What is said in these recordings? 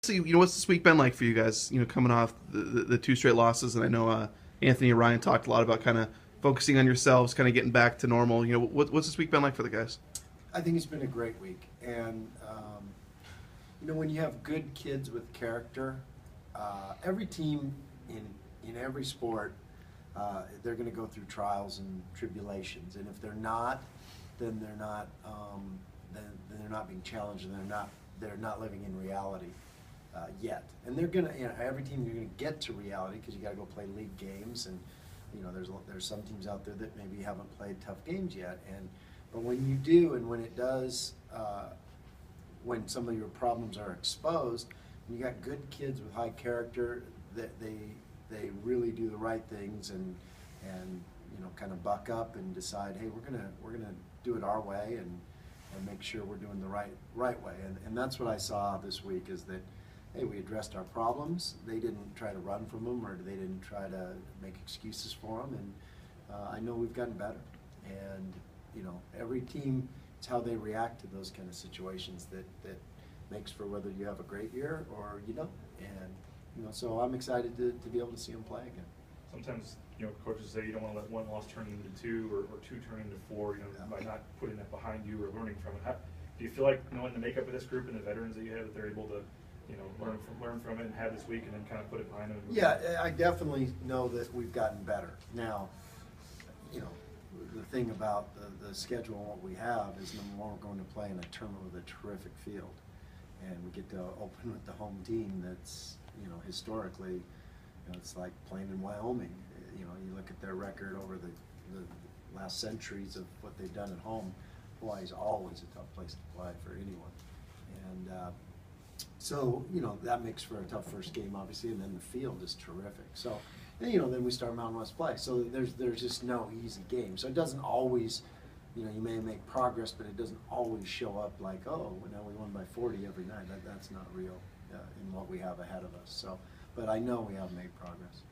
What's this week been like for you guys? Coming off the two straight losses, and I know Anthony and Ryan talked a lot about kind of focusing on yourselves, kind of getting back to normal. What's this week been like for the guys? I think it's been a great week, and when you have good kids with character, every team in every sport, they're going to go through trials and tribulations, and if they're not, then they're not then they're not being challenged, and they're not living in reality yet. And they're gonna, every team, you're gonna get to reality because you got to go play league games, and there's some teams out there that maybe haven't played tough games yet, but when you do, and when it does, when some of your problems are exposed, and you got good kids with high character, that they really do the right things, and kind of buck up and decide, hey, we're gonna do it our way, and make sure we're doing the right way. And that's what I saw this week, is that, hey, we addressed our problems. They didn't try to run from them, or they didn't try to make excuses for them. And I know we've gotten better. And every team, it's how they react to those kind of situations that makes for whether you have a great year or you don't. And so I'm excited to be able to see them play again. Sometimes coaches say you don't want to let one loss turn into two, or two turn into four. By not putting that behind you or learning from it. Do you feel like knowing the makeup of this group and the veterans that you have, that they're able to learn from it and have this week and then kind of put it behind them? Yeah, I definitely know that we've gotten better. Now, the thing about the schedule and what we have is, number one, we're going to play in a tournament with a terrific field, and we get to open with the home team that's historically, it's like playing in Wyoming. You look at their record over the last centuries of what they've done at home. Hawaii's always a tough place to play for anyone, and so that makes for a tough first game, obviously, and then the field is terrific. So then we start Mountain West play. So there's just no easy game. So it doesn't always, you may make progress, but it doesn't always show up like, oh, now we won by 40 every night. That's not real in what we have ahead of us. So, but I know we have made progress.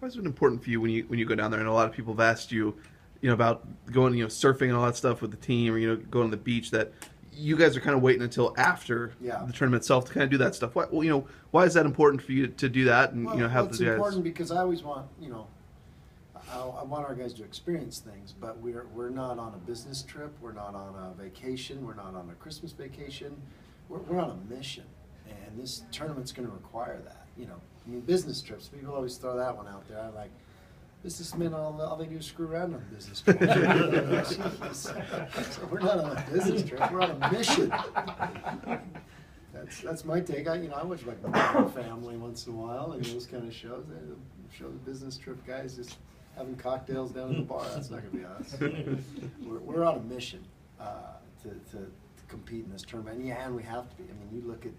Why is it important for you when you go down there? And a lot of people have asked you, about going, surfing and all that stuff with the team, or going on the beach. That you guys are kind of waiting until after the tournament itself to kind of do that stuff. Why is that important for you to do that? And have it's the guys? Important because I always want I want our guys to experience things, but we're not on a business trip. We're not on a vacation. We're not on a Christmas vacation. We're on a mission, and this tournament's going to require that. Business trips. People always throw that one out there. I'm like, businessmen, all they do is screw around on business trips. So we're not on a business trip. We're on a mission. That's my take. I watch like Modern Family once in a while and those kind of shows. They show the business trip guys just having cocktails down in the bar. That's not going to be us. We're on a mission to compete in this tournament. And we have to be. You look at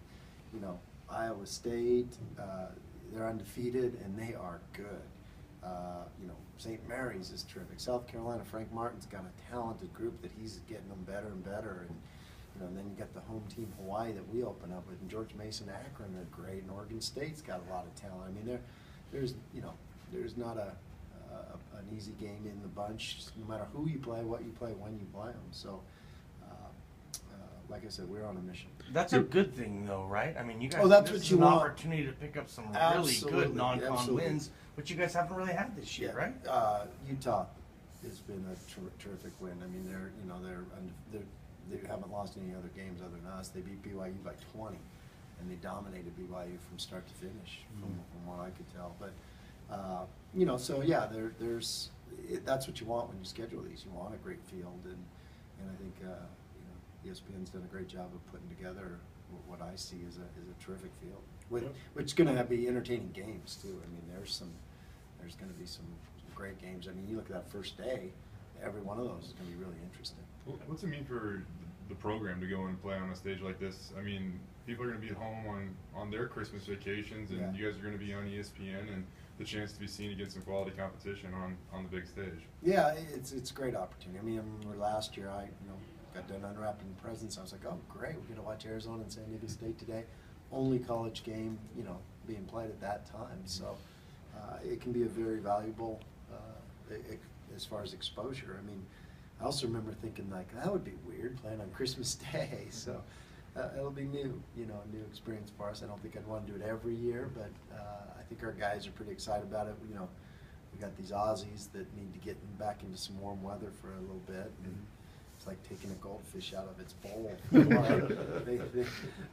Iowa State. They're undefeated and they are good. St. Mary's is terrific. South Carolina, Frank Martin's got a talented group that he's getting them better and better. And then you got the home team Hawaii that we open up with, and George Mason, Akron are great, and Oregon State's got a lot of talent. There's not an easy game in the bunch. No matter who you play, what you play, when you play them. So, like I said, we're on a mission. That's a good thing, though, right? You guys. Oh, that's this what is you an want. Opportunity to pick up some Absolutely. really good non-con Absolutely. wins, which you guys haven't really had this year, right? Utah has been a terrific win. They haven't lost any other games other than us. They beat BYU by 20, and they dominated BYU from start to finish, from what I could tell. But that's what you want when you schedule these. You want a great field, and I think ESPN's done a great job of putting together what I see as a terrific field, which is going to be entertaining games too. There's going to be some great games. You look at that first day, every one of those is going to be really interesting. What's it mean for the program to go and play on a stage like this? People are going to be at home on their Christmas vacations, and you guys are going to be on ESPN, and the chance to be seen against some quality competition on the big stage. Yeah, it's a great opportunity. I remember last year I got done unwrapping presents. I was like, oh great, we're going to watch Arizona and San Diego State today. Only college game, being played at that time. So it can be a very valuable as far as exposure. I also remember thinking like that would be weird playing on Christmas Day. So it'll be new, you know, a new experience for us. I don't think I'd want to do it every year, but I think our guys are pretty excited about it. You know, we got these Aussies that need to get back into some warm weather for a little bit. And it's like taking a goldfish out of its bowl.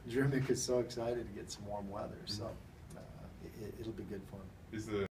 Jermick is so excited to get some warm weather, so it'll be good for him. Is the